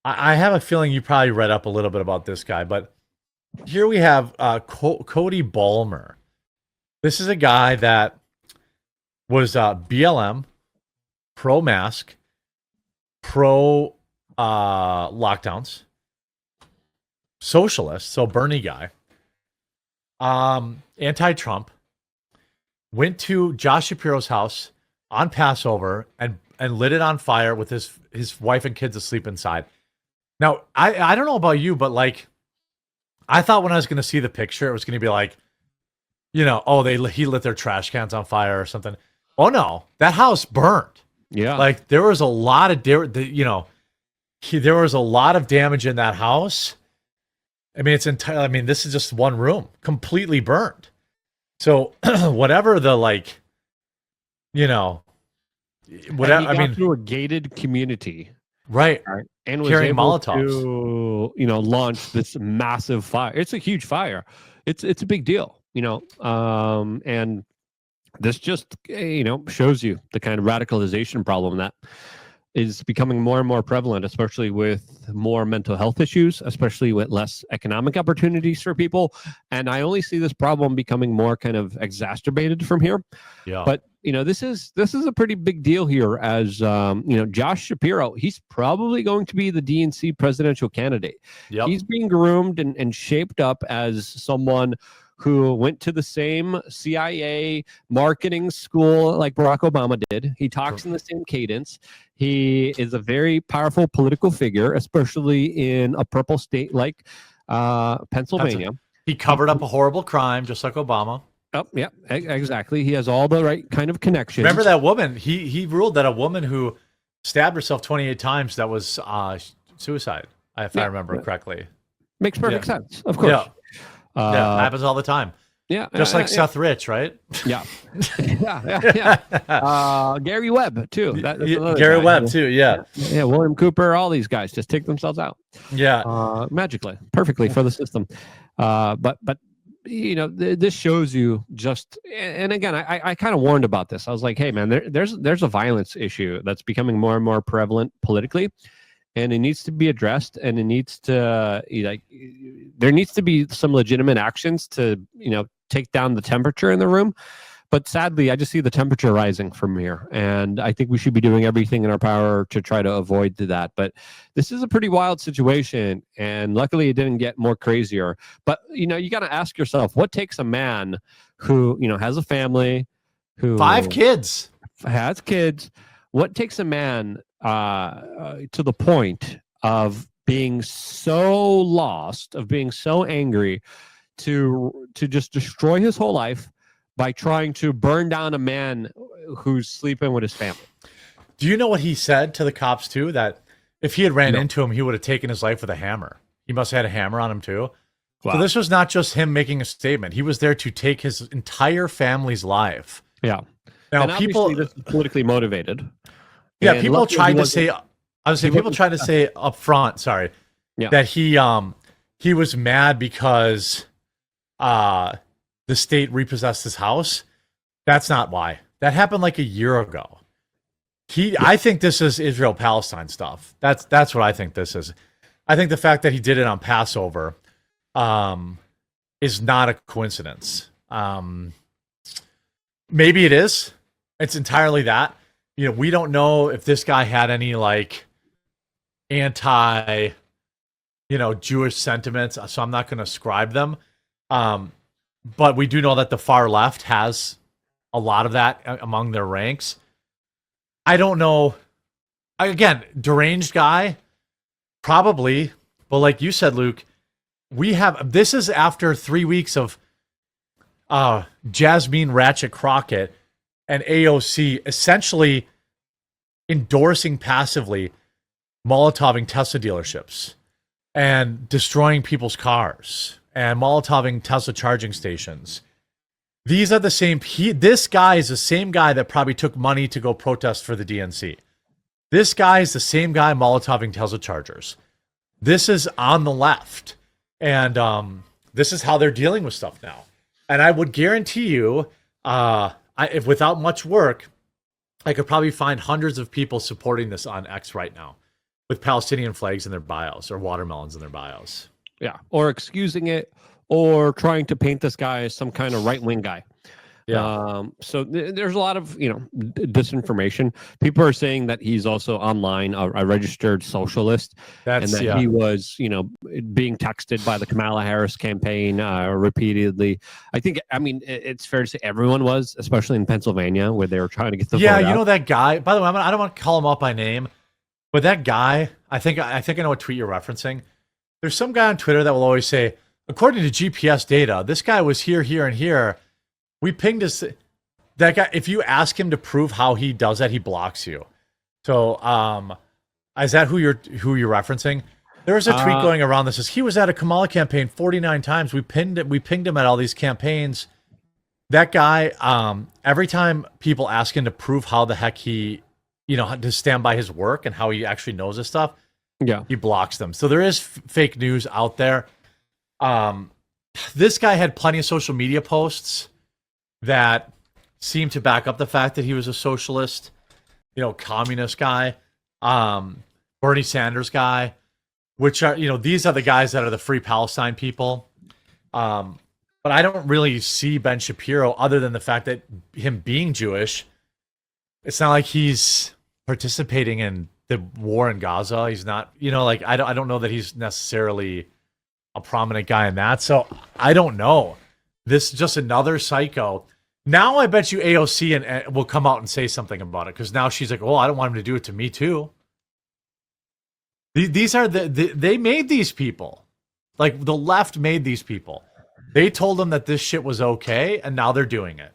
I have a feeling you probably read up a little bit about this guy, but here we have Cody Ballmer. This is a guy that was BLM, pro mask, pro lockdowns, socialist, so Bernie guy, anti-Trump, went to Josh Shapiro's house on Passover and lit it on fire with his wife and kids asleep inside. Now, I don't know about you, but like, I thought when I was going to see the picture, it was going to be like, oh, he lit their trash cans on fire or something. Oh no, that house burned. Yeah, like there was a lot of there was a lot of damage in that house. I mean, this is just one room, completely burned. So whatever the whatever. I mean, through a gated community, right? And was carrying able Molotovs to, launch this massive fire. It's a huge fire. It's a big deal, and this just, shows you the kind of radicalization problem that is becoming more and more prevalent, especially with more mental health issues, especially with less economic opportunities for people. And I only see this problem becoming more kind of exacerbated from here. Yeah. But this is a pretty big deal here, as Josh Shapiro, he's probably going to be the DNC presidential candidate. Yep. He's being groomed and shaped up as someone who went to the same CIA marketing school like Barack Obama did. He talks in the same cadence. He is a very powerful political figure, especially in a purple state like Pennsylvania. He covered up a horrible crime, just like Obama. Oh, yeah, exactly. He has all the right kind of connections. Remember that woman? He ruled that a woman who stabbed herself 28 times, that was suicide, if I remember correctly. Makes perfect sense, of course. Yeah. Happens all the time. Yeah, just like Seth Rich, right? Yeah, yeah. Gary Webb too. Gary Webb too. Yeah. William Cooper. All these guys just take themselves out. Yeah, magically, perfectly for the system. But this shows you just. And again, I kind of warned about this. I was like, hey man, there's a violence issue that's becoming more and more prevalent politically. And it needs to be addressed, and it needs to there needs to be some legitimate actions to take down the temperature in the room. But sadly, I just see the temperature rising from here, and I think we should be doing everything in our power to try to avoid that. But this is a pretty wild situation, and luckily it didn't get more crazier. But you got to ask yourself, what takes a man who has a family, who 5 kids, has kids? What takes a man to the point of being so lost, of being so angry, to just destroy his whole life by trying to burn down a man who's sleeping with his family? Do you know what he said to the cops too? That if he had ran into him, he would have taken his life with a hammer. He must have had a hammer on him too. Wow. So this was not just him making a statement. He was there to take his entire family's life. Yeah. Now and people, this is politically motivated. Yeah, people tried to say. I was saying people tried to say up front. Sorry, that he was mad because the state repossessed his house. That's not why. That happened like a year ago. I think this is Israel-Palestine stuff. That's what I think this is. I think the fact that he did it on Passover is not a coincidence. Maybe it is. It's entirely that. We don't know if this guy had any anti, Jewish sentiments, so I'm not going to ascribe them. But we do know that the far left has a lot of that among their ranks. I don't know. Again, deranged guy, probably. But like you said, Luke, this is after 3 weeks of Jasmine Ratchet Crockett and AOC essentially endorsing passively Molotoving Tesla dealerships and destroying people's cars and Molotoving Tesla charging stations. These are the same. This guy is the same guy that probably took money to go protest for the DNC. This guy is the same guy Molotoving Tesla chargers. This is on the left. And this is how they're dealing with stuff now. And I would guarantee you, if without much work, I could probably find hundreds of people supporting this on X right now with Palestinian flags in their bios or watermelons in their bios. Yeah, or excusing it, or trying to paint this guy as some kind of right-wing guy. Yeah. So there's a lot of disinformation. People are saying that he's also online a registered socialist, and that he was being texted by the Kamala Harris campaign repeatedly. I mean it's fair to say everyone was, especially in Pennsylvania where they were trying to get the vote out. That guy. By the way, I don't want to call him out by name, but that guy, I think I know what tweet you're referencing. There's some guy on Twitter that will always say, according to GPS data, this guy was here, here, and here. We pinged that guy. If you ask him to prove how he does that, he blocks you. So, is that who you're referencing? There was a tweet going around that says he was at a Kamala campaign 49 times. We pinged him at all these campaigns. That guy, every time people ask him to prove how the heck he, to stand by his work and how he actually knows this stuff, he blocks them. So there is fake news out there. This guy had plenty of social media posts that seemed to back up the fact that he was a socialist, communist guy, Bernie Sanders guy, which are, these are the guys that are the Free Palestine people. But I don't really see Ben Shapiro other than the fact that him being Jewish, it's not like he's participating in the war in Gaza. He's not, I don't know that he's necessarily a prominent guy in that. So I don't know. This is just another psycho. Now I bet you AOC and will come out and say something about it because now she's like, "Oh, I don't want him to do it to me too." These are they made these people, like the left made these people. They told them that this shit was okay, and now they're doing it.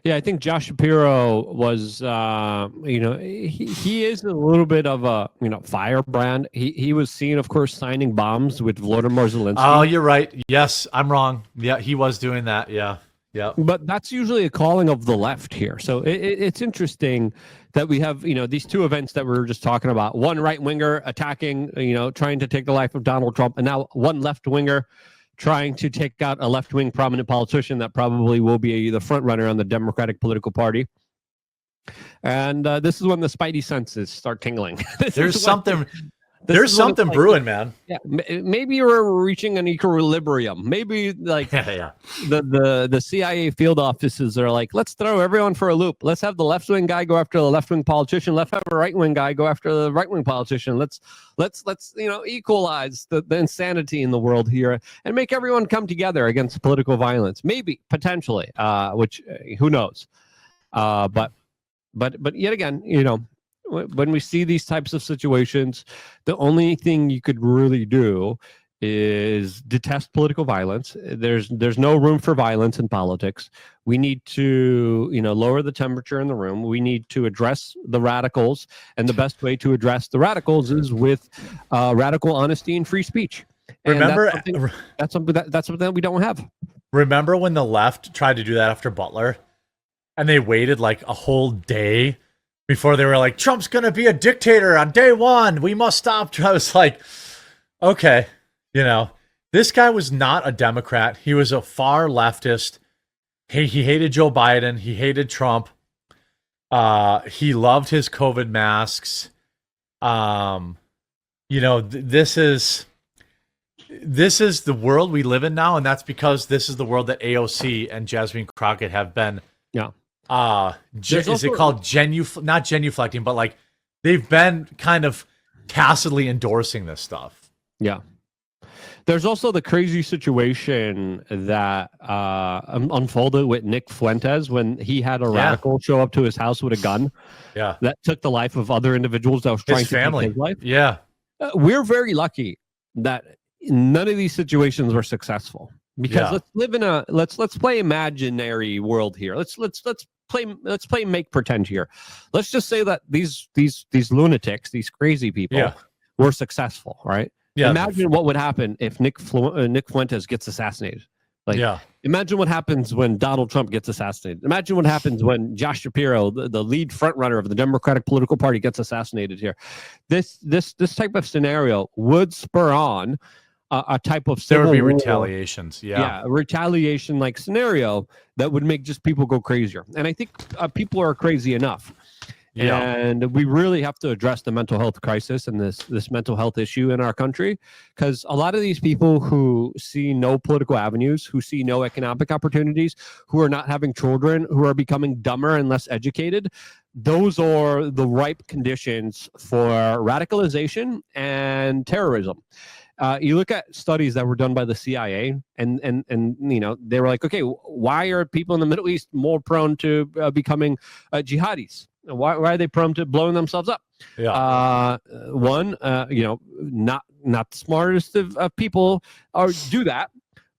Yeah, I think Josh Shapiro was, he is a little bit of a, firebrand. He was seen, of course, signing bombs with Volodymyr Zelensky. Oh, you're right. Yes, I'm wrong. Yeah, he was doing that. Yeah. Yeah. But that's usually a calling of the left here. So it's interesting that we have, these two events that we were just talking about. One right-winger attacking, trying to take the life of Donald Trump, and now one left-winger trying to take out a left-wing prominent politician that probably will be the front runner on the Democratic political party. And this is when the spidey senses start tingling. There's something brewing, man. Yeah, maybe we're reaching an equilibrium. Maybe the CIA field offices are like, let's throw everyone for a loop. Let's have the left-wing guy go after the left-wing politician. Let's have a right-wing guy go after the right-wing politician. Let's equalize the insanity in the world here and make everyone come together against political violence. Maybe, potentially, which who knows? But yet again, when we see these types of situations, the only thing you could really do is detest political violence. There's no room for violence in politics. We need to, lower the temperature in the room. We need to address the radicals, and the best way to address the radicals is with radical honesty and free speech. And remember, that's something that we don't have. Remember when the left tried to do that after Butler, and they waited like a whole day before they were like, Trump's going to be a dictator on day one. We must stop. I was like, okay, this guy was not a Democrat. He was a far leftist. He hated Joe Biden. He hated Trump. He loved his COVID masks. This is the world we live in now. And that's because this is the world that AOC and Jasmine Crockett have been. Yeah. Is it called not genuflecting, but like they've been kind of tacitly endorsing this stuff. Yeah. There's also the crazy situation that unfolded with Nick Fuentes when he had a radical show up to his house with a gun. Yeah. That took the life of other individuals that was trying to take his life. Yeah. We're very lucky that none of these situations were successful. Because let's live in let's play imaginary world here. Let's play make pretend here. Let's just say that these lunatics, these crazy people, were successful, right? Yeah. Imagine what would happen if Nick Fuentes gets assassinated. Imagine what happens when Donald Trump gets assassinated. Imagine what happens when Josh Shapiro, the lead frontrunner of the Democratic political party, gets assassinated here. This type of scenario would spur on a type of civil there would be war, retaliations. A retaliation like scenario that would make just people go crazier. And I think people are crazy enough. Yeah. And we really have to address the mental health crisis and this mental health issue in our country, because a lot of these people who see no political avenues, who see no economic opportunities, who are not having children, who are becoming dumber and less educated, those are the ripe conditions for radicalization and terrorism. You look at studies that were done by the CIA, and they were like, okay, why are people in the Middle East more prone to becoming jihadis? Why are they prone to blowing themselves up? Yeah. Not the smartest of people do that.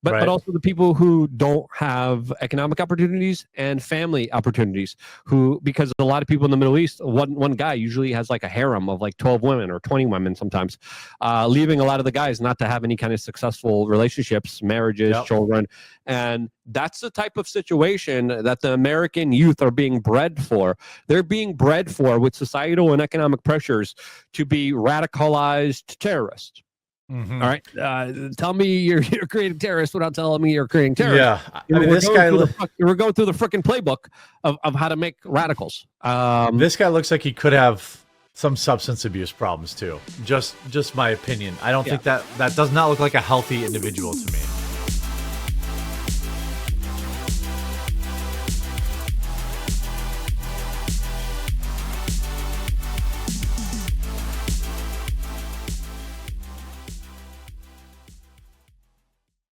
But, Right. but also the people who don't have economic opportunities and family opportunities, because a lot of people in the Middle East, one guy usually has like a harem of like 12 women or 20 women sometimes, leaving a lot of the guys not to have any kind of successful relationships, marriages, children. And that's the type of situation that the American youth are being bred for. They're being bred for, with societal and economic pressures, to be radicalized terrorists. Mm-hmm. All right. Tell me you're creating terrorists without telling me you're creating terrorists. Yeah. I mean, this guy, we're going through the freaking playbook of how to make radicals. This guy looks like he could have some substance abuse problems too. Just my opinion. I don't think that does not look like a healthy individual to me.